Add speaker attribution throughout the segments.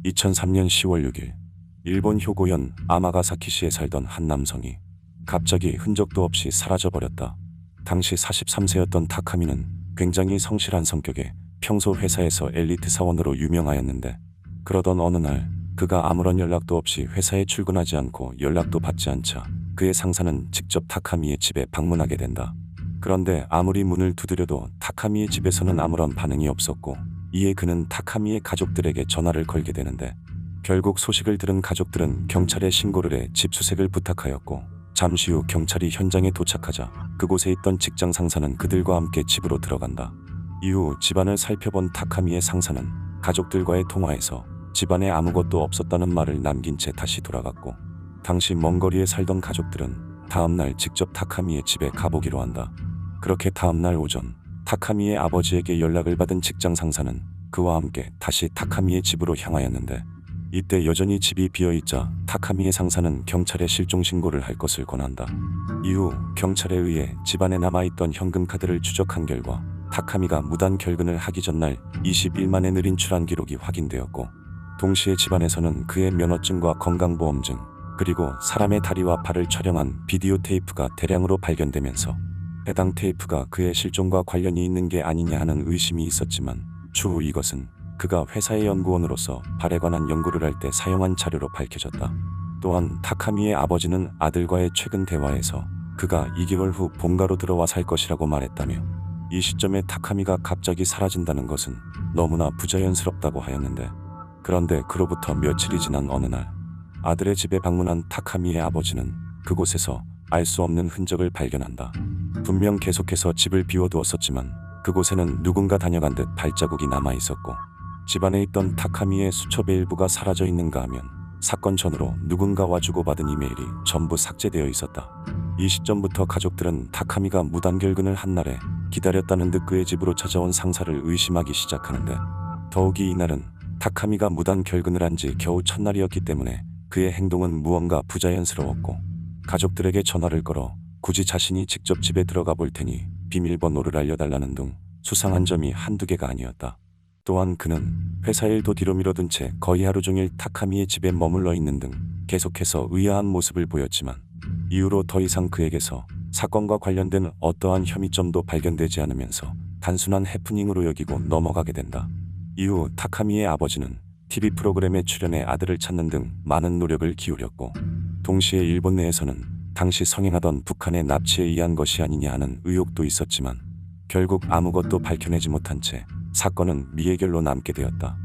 Speaker 1: 2003년 10월 6일 일본 효고현 아마가사키시에 살던 한 남성이 갑자기 흔적도 없이 사라져버렸다. 당시 43세였던 타카미는 굉장히 성실한 성격에 평소 회사에서 엘리트 사원으로 유명하였는데, 그러던 어느 날 그가 아무런 연락도 없이 회사에 출근하지 않고 연락도 받지 않자 그의 상사는 직접 타카미의 집에 방문하게 된다. 그런데 아무리 문을 두드려도 타카미의 집에서는 아무런 반응이 없었고, 이에 그는 타카미의 가족들에게 전화를 걸게 되는데, 결국 소식을 들은 가족들은 경찰에 신고를 해 집 수색을 부탁하였고, 잠시 후 경찰이 현장에 도착하자 그곳에 있던 직장 상사는 그들과 함께 집으로 들어간다. 이후 집안을 살펴본 타카미의 상사는 가족들과의 통화에서 집안에 아무것도 없었다는 말을 남긴 채 다시 돌아갔고, 당시 먼 거리에 살던 가족들은 다음날 직접 타카미의 집에 가보기로 한다. 그렇게 다음날 오전 타카미의 아버지에게 연락을 받은 직장 상사는 그와 함께 다시 타카미의 집으로 향하였는데, 이때 여전히 집이 비어있자 타카미의 상사는 경찰에 실종 신고를 할 것을 권한다. 이후 경찰에 의해 집안에 남아있던 현금 카드를 추적한 결과 타카미가 무단 결근을 하기 전날 21만에 느린 출항 기록이 확인되었고, 동시에 집안에서는 그의 면허증과 건강보험증, 그리고 사람의 다리와 발을 촬영한 비디오 테이프가 대량으로 발견되면서 해당 테이프가 그의 실종과 관련이 있는 게 아니냐 하는 의심이 있었지만, 추후 이것은 그가 회사의 연구원으로서 발에 관한 연구를 할 때 사용한 자료로 밝혀졌다. 또한 타카미의 아버지는 아들과의 최근 대화에서 그가 2개월 후 본가로 들어와 살 것이라고 말했다며, 이 시점에 타카미가 갑자기 사라진다는 것은 너무나 부자연스럽다고 하였는데, 그런데 그로부터 며칠이 지난 어느 날 아들의 집에 방문한 타카미의 아버지는 그곳에서 알 수 없는 흔적을 발견한다. 분명 계속해서 집을 비워두었었지만 그곳에는 누군가 다녀간 듯 발자국이 남아있었고, 집안에 있던 타카미의 수첩의 일부가 사라져 있는가 하면 사건 전후로 누군가와 주고받은 이메일이 전부 삭제되어 있었다. 이 시점부터 가족들은 타카미가 무단 결근을 한 날에 기다렸다는 듯 그의 집으로 찾아온 상사를 의심하기 시작하는데, 더욱이 이날은 타카미가 무단 결근을 한 지 겨우 첫날이었기 때문에 그의 행동은 무언가 부자연스러웠고, 가족들에게 전화를 걸어 굳이 자신이 직접 집에 들어가 볼 테니 비밀번호를 알려달라는 등 수상한 점이 한두 개가 아니었다. 또한 그는 회사 일도 뒤로 미뤄둔 채 거의 하루 종일 타카미의 집에 머물러 있는 등 계속해서 의아한 모습을 보였지만, 이후로 더 이상 그에게서 사건과 관련된 어떠한 혐의점도 발견되지 않으면서 단순한 해프닝으로 여기고 넘어가게 된다. 이후 타카미의 아버지는 TV 프로그램에 출연해 아들을 찾는 등 많은 노력을 기울였고, 동시에 일본 내에서는 당시 성행하던 북한의 납치에 의한 것이 아니냐 하는 의혹도 있었지만, 결국 아무것도 밝혀내지 못한 채 사건은 미해결로 남게 되었다.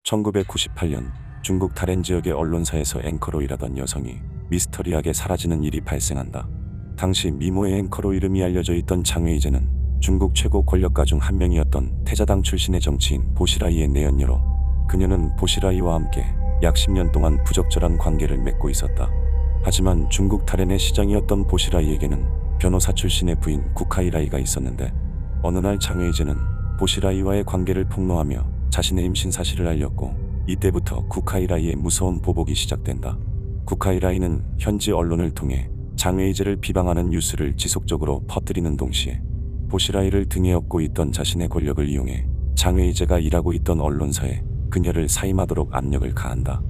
Speaker 1: 1998년 중국 다롄 지역의 언론사에서 앵커로 일하던 여성이 미스터리하게 사라지는 일이 발생한다. 당시 미모의 앵커로 이름이 알려져 있던 장웨이제는 중국 최고 권력가 중 한 명이었던 태자당 출신의 정치인 보시라이의 내연녀로, 그녀는 보시라이와 함께 약 10년 동안 부적절한 관계를 맺고 있었다. 하지만 중국 다롄의 시장이었던 보시라이에게는 변호사 출신의 부인 구카이라이가 있었는데, 어느 날 장웨이제는 보시라이와의 관계를 폭로하며 자신의 임신 사실을 알렸고, 이때부터 구카이라이의 무서운 보복이 시작된다. 구카이라이는 현지 언론을 통해 장웨이제를 비방하는 뉴스를 지속적으로 퍼뜨리는 동시에 보시라이를 등에 업고 있던 자신의 권력을 이용해 장웨이제가 일하고 있던 언론사에 그녀를 사임하도록 압력을 가한다.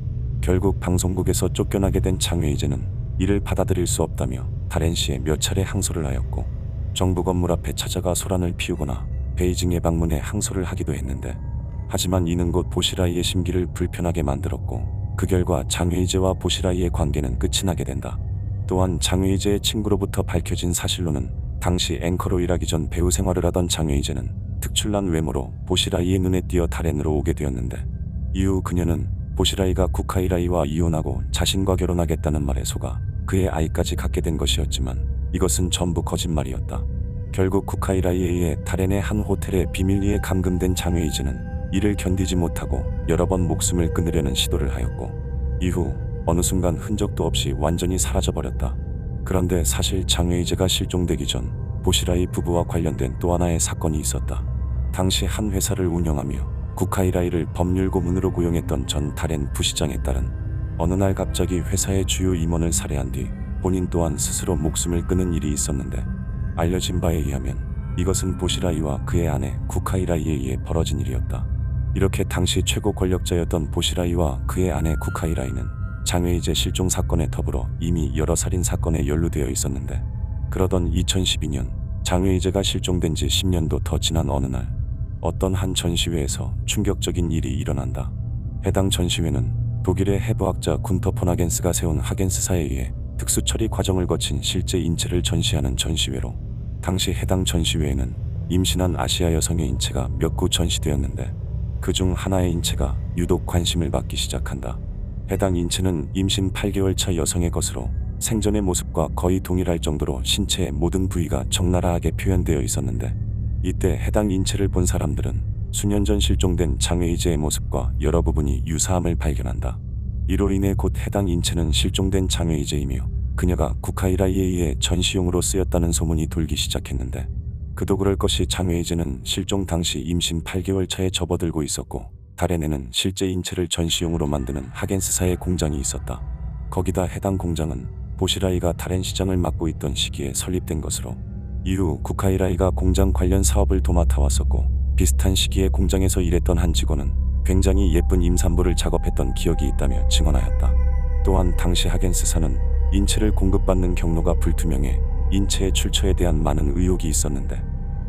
Speaker 1: 결국 방송국에서 쫓겨나게 된 장웨이제는 이를 받아들일 수 없다며 다롄시에 몇 차례 항소를 하였고, 정부 건물 앞에 찾아가 소란을 피우거나 베이징에 방문해 항소를 하기도 했는데, 하지만 이는 곧 보시라이의 심기를 불편하게 만들었고, 그 결과 장웨이제와 보시라이의 관계는 끝이 나게 된다. 또한 장웨이제의 친구로부터 밝혀진 사실로는 당시 앵커로 일하기 전 배우 생활을 하던 장웨이제는 특출난 외모로 보시라이의 눈에 띄어 다롄으로 오게 되었는데, 이후 그녀는 보시라이가 구카이라이와 이혼하고 자신과 결혼하겠다는 말에 속아 그의 아이까지 갖게 된 것이었지만, 이것은 전부 거짓말이었다. 결국 구카이라이에 의해 다롄의 한 호텔에 비밀리에 감금된 장웨이즈는 이를 견디지 못하고 여러 번 목숨을 끊으려는 시도를 하였고, 이후 어느 순간 흔적도 없이 완전히 사라져버렸다. 그런데 사실 장웨이제가 실종되기 전 보시라이 부부와 관련된 또 하나의 사건이 있었다. 당시 한 회사를 운영하며 구카이라이를 법률 고문으로 고용했던 전 다롄 부시장에 따른 어느 날 갑자기 회사의 주요 임원을 살해한 뒤 본인 또한 스스로 목숨을 끊은 일이 있었는데, 알려진 바에 의하면 이것은 보시라이와 그의 아내 구카이라이에 의해 벌어진 일이었다. 이렇게 당시 최고 권력자였던 보시라이와 그의 아내 쿠카이라이는 장외이제 실종 사건에 더불어 이미 여러 살인 사건에 연루되어 있었는데, 그러던 2012년 장외이제가 실종된 지 10년도 더 지난 어느 날 어떤 한 전시회에서 충격적인 일이 일어난다. 해당 전시회는 독일의 해부학자 군터 폰 하겐스가 세운 하겐스사에 의해 특수 처리 과정을 거친 실제 인체를 전시하는 전시회로, 당시 해당 전시회에는 임신한 아시아 여성의 인체가 몇 구 전시되었는데 그중 하나의 인체가 유독 관심을 받기 시작한다. 해당 인체는 임신 8개월 차 여성의 것으로 생전의 모습과 거의 동일할 정도로 신체의 모든 부위가 적나라하게 표현되어 있었는데, 이때 해당 인체를 본 사람들은 수년 전 실종된 장외이제의 모습과 여러 부분이 유사함을 발견한다. 이로 인해 곧 해당 인체는 실종된 장외이제이며 그녀가 쿠카이라이에 의해 전시용으로 쓰였다는 소문이 돌기 시작했는데, 그도 그럴 것이 장외이제는 실종 당시 임신 8개월 차에 접어들고 있었고 달에는 실제 인체를 전시용으로 만드는 하겐스사의 공장이 있었다. 거기다 해당 공장은 보시라이가 다렌 시장을 맡고 있던 시기에 설립된 것으로, 이후 쿠카이라이가 공장 관련 사업을 도맡아 왔었고 비슷한 시기에 공장에서 일했던 한 직원은 굉장히 예쁜 임산부를 작업했던 기억이 있다며 증언하였다. 또한 당시 하겐스사는 인체를 공급받는 경로가 불투명해 인체의 출처에 대한 많은 의혹이 있었는데,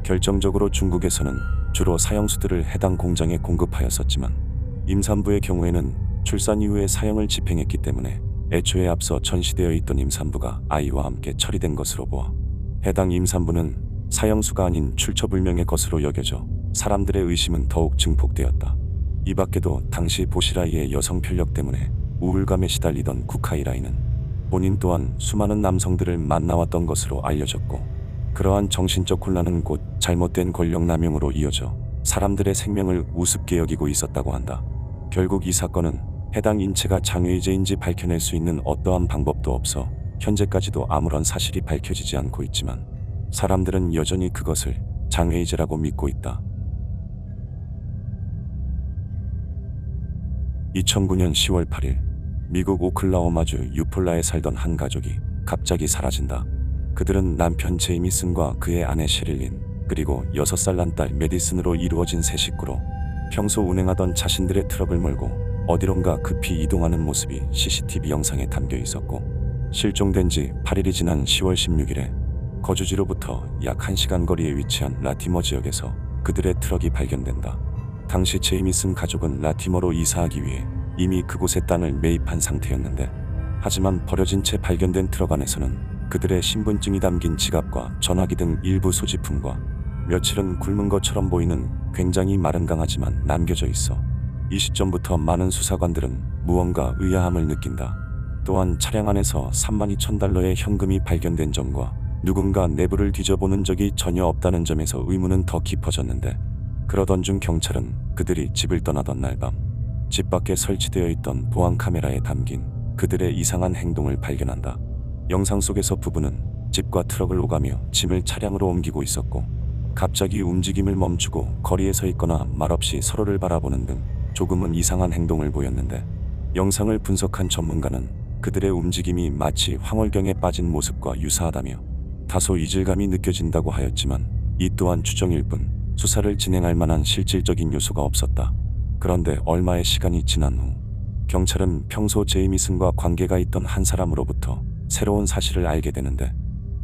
Speaker 1: 결정적으로 중국에서는 주로 사형수들을 해당 공장에 공급하였었지만 임산부의 경우에는 출산 이후에 사형을 집행했기 때문에 애초에 앞서 전시되어 있던 임산부가 아이와 함께 처리된 것으로 보아 해당 임산부는 사형수가 아닌 출처불명의 것으로 여겨져 사람들의 의심은 더욱 증폭되었다. 이 밖에도 당시 보시라이의 여성 편력 때문에 우울감에 시달리던 쿠카이라이는 본인 또한 수많은 남성들을 만나왔던 것으로 알려졌고, 그러한 정신적 혼란은 곧 잘못된 권력 남용으로 이어져 사람들의 생명을 우습게 여기고 있었다고 한다. 결국 이 사건은 해당 인체가 장외이제인지 밝혀낼 수 있는 어떠한 방법도 없어 현재까지도 아무런 사실이 밝혀지지 않고 있지만 사람들은 여전히 그것을 장외이제라고 믿고 있다. 2009년 10월 8일 미국 오클라호마주 유폴라에 살던 한 가족이 갑자기 사라진다. 그들은 남편 제이미슨과 그의 아내 셰릴린, 그리고 6살 난 딸 메디슨으로 이루어진 세 식구로 평소 운행하던 자신들의 트럭을 몰고 어디론가 급히 이동하는 모습이 CCTV 영상에 담겨 있었고, 실종된 지 8일이 지난 10월 16일에 거주지로부터 약 1시간 거리에 위치한 라티머 지역에서 그들의 트럭이 발견된다. 당시 제이미슨 가족은 라티머로 이사하기 위해 이미 그곳에 땅을 매입한 상태였는데, 하지만 버려진 채 발견된 트럭 안에서는 그들의 신분증이 담긴 지갑과 전화기 등 일부 소지품과 며칠은 굶은 것처럼 보이는 굉장히 마른 강아지만 남겨져 있어 이 시점부터 많은 수사관들은 무언가 의아함을 느낀다. 또한 차량 안에서 32,000달러의 현금이 발견된 점과 누군가 내부를 뒤져보는 적이 전혀 없다는 점에서 의문은 더 깊어졌는데, 그러던 중 경찰은 그들이 집을 떠나던 날 밤 집 밖에 설치되어 있던 보안 카메라에 담긴 그들의 이상한 행동을 발견한다. 영상 속에서 부부는 집과 트럭을 오가며 짐을 차량으로 옮기고 있었고, 갑자기 움직임을 멈추고 거리에 서 있거나 말없이 서로를 바라보는 등 조금은 이상한 행동을 보였는데, 영상을 분석한 전문가는 그들의 움직임이 마치 황홀경에 빠진 모습과 유사하다며 다소 이질감이 느껴진다고 하였지만 이 또한 추정일 뿐 수사를 진행할 만한 실질적인 요소가 없었다. 그런데 얼마의 시간이 지난 후 경찰은 평소 제이미슨과 관계가 있던 한 사람으로부터 새로운 사실을 알게 되는데,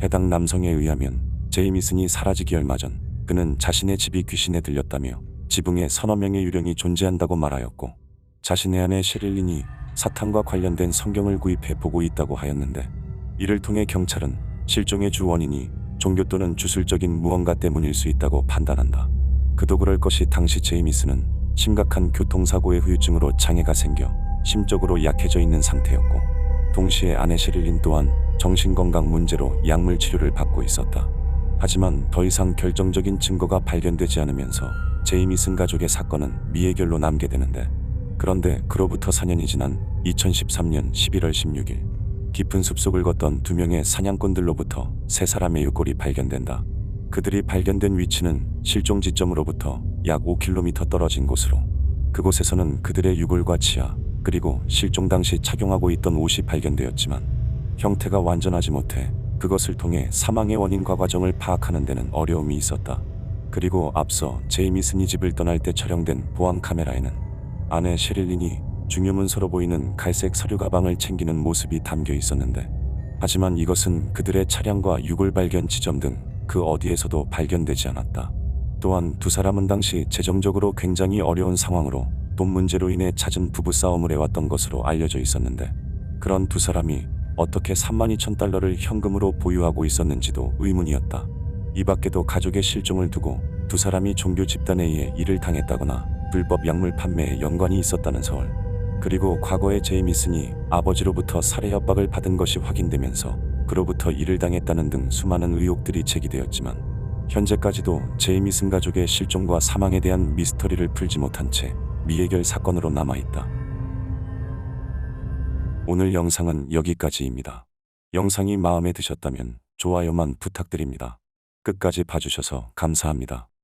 Speaker 1: 해당 남성에 의하면 제이미슨이 사라지기 얼마 전 그는 자신의 집이 귀신에 들렸다며 지붕에 서너 명의 유령이 존재한다고 말하였고, 자신의 아내 셰릴린이 사탄과 관련된 성경을 구입해 보고 있다고 하였는데, 이를 통해 경찰은 실종의 주 원인이 종교 또는 주술적인 무언가 때문일 수 있다고 판단한다. 그도 그럴 것이 당시 제이미슨은 심각한 교통사고의 후유증으로 장애가 생겨 심적으로 약해져 있는 상태였고, 동시에 아내 셰릴린 또한 정신건강 문제로 약물 치료를 받고 있었다. 하지만 더 이상 결정적인 증거가 발견되지 않으면서 제이미슨 가족의 사건은 미해결로 남게 되는데, 그런데 그로부터 4년이 지난 2013년 11월 16일 깊은 숲속을 걷던 2명의 사냥꾼들로부터 3사람의 유골이 발견된다. 그들이 발견된 위치는 실종 지점으로부터 약 5km 떨어진 곳으로, 그곳에서는 그들의 유골과 치아 그리고 실종 당시 착용하고 있던 옷이 발견되었지만 형태가 완전하지 못해 그것을 통해 사망의 원인과 과정을 파악하는 데는 어려움이 있었다. 그리고 앞서 제이미슨이 집을 떠날 때 촬영된 보안 카메라에는 아내 셰릴린이 중요 문서로 보이는 갈색 서류 가방을 챙기는 모습이 담겨 있었는데, 하지만 이것은 그들의 차량과 유골 발견 지점 등 그 어디에서도 발견되지 않았다. 또한 두 사람은 당시 재정적으로 굉장히 어려운 상황으로 돈 문제로 인해 잦은 부부싸움을 해왔던 것으로 알려져 있었는데, 그런 두 사람이 어떻게 32,000달러를 현금으로 보유하고 있었는지도 의문이었다. 이 밖에도 가족의 실종을 두고 두 사람이 종교 집단에 의해 일을 당했다거나 불법 약물 판매에 연관이 있었다는 설을, 그리고 과거에 제이미슨이 아버지로부터 살해 협박을 받은 것이 확인되면서 그로부터 일을 당했다는 등 수많은 의혹들이 제기되었지만, 현재까지도 제이미슨 가족의 실종과 사망에 대한 미스터리를 풀지 못한 채 미해결 사건으로 남아있다. 오늘 영상은 여기까지입니다. 영상이 마음에 드셨다면 좋아요만 부탁드립니다. 끝까지 봐주셔서 감사합니다.